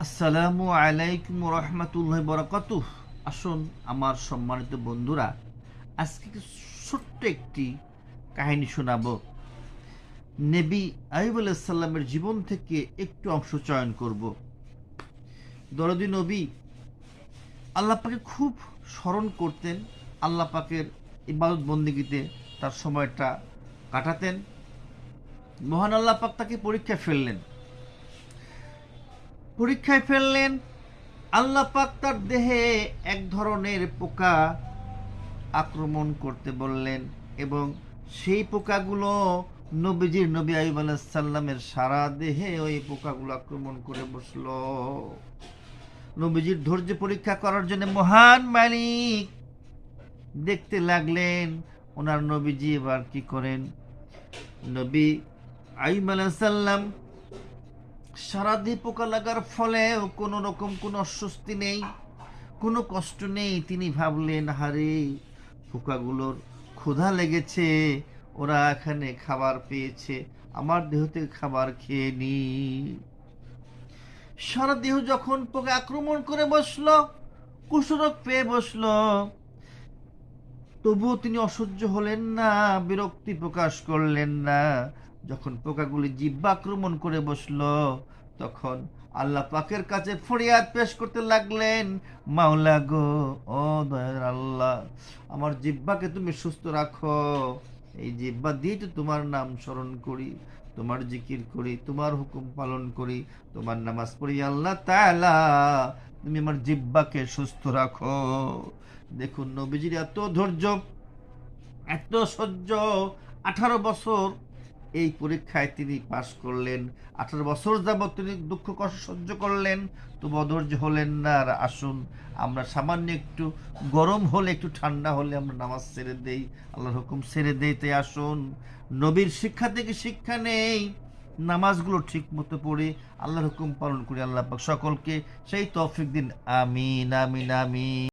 আসসালামু আলাইকুম রহমতুল্লাহ বরকাতুহ। আসুন আমার সম্মানিত বন্ধুরা, আজকে ছোট্ট একটি কাহিনী শোনাবো। নবী আইয়ুব আলাইহিস সালামের জীবন থেকে একটু অংশ চয়ন করব। দরদি নবী আল্লাহ পাকে খুব স্মরণ করতেন, আল্লাহ পাকের ইবাদত বন্দিগিতে তার সময়টা কাটাতেন। মহান আল্লাহ পাক তাকে পরীক্ষায় ফেললেন। আল্লাহ পাক তার দেহে এক ধরনের পোকা আক্রমণ করতে বললেন এবং সেই পোকাগুলো নবী আইয়ুব আলাইহিস সালামের সারা দেহে ওই পোকাগুলো আক্রমণ করে বসলো। নবীজির ধৈর্য পরীক্ষা করার জন্য মহান মালিক দেখতে লাগলেন ওনার নবীজি এবার কি করেন। নবী আইয়ুব আলাইহিস সালাম সারা দেহে পোকা লাগার ফলে কোনো রকম কোনো অস্বস্তি নেই, কোনো কষ্ট নেই। তিনি ভাবলেন, হারে পোকাগুলোর ক্ষুধা লেগেছে, ওরা এখানে খাবার পেয়েছে, আমার দেহ থেকে খাবার খেয়ে নি। সারা দেহ যখন পোকা আক্রমণ করে বসলো, কুষ্ঠরোগ পেয়ে বসলো, তবুও তিনি অসহ্য হলেন না, বিরক্তি প্রকাশ করলেন না। যখন পোকাগুলি জিহ্বা আক্রমণ করে বসলো, তখন আল্লাহ পাকের কাছে ফরিয়াদ পেশ করতে লাগলেন, মাওলা গো, ও দয়ার আল্লাহ, আমার জিহ্বাকে তুমি সুস্থ রাখো। এই জিহ্বা দিয়ে তো তোমার নাম স্মরণ করি, তোমার জিকির করি, তোমার হুকুম পালন করি, তোমার নামাজ পড়ি। আল্লাহ তাআলা, তুমি আমার জিহ্বাকে সুস্থ রাখো। দেখুন নবীজির এত ধৈর্য, এত সহ্য। 18 বছর এই পরীক্ষায় তিনি পাশ করলেন। 18 বছর যাবৎ তিনি দুঃখ কষ্ট সহ্য করলেন, তবু অধৈর্য হলেন না। আর আসুন আমরা সামান্য একটু গরম হলে, একটু ঠান্ডা হলে আমরা নামাজ ছেড়ে দেই, আল্লাহর হুকুম ছেড়ে দেই। তাই আসুন নবীর শিক্ষা থেকে শিক্ষা নেই, নামাজগুলো ঠিক মতো পড়ে আল্লাহর হুকুম পালন করি। আল্লাহ পাক সকলকে সেই তৌফিক দিন। আমিন, আমিন, আমিন।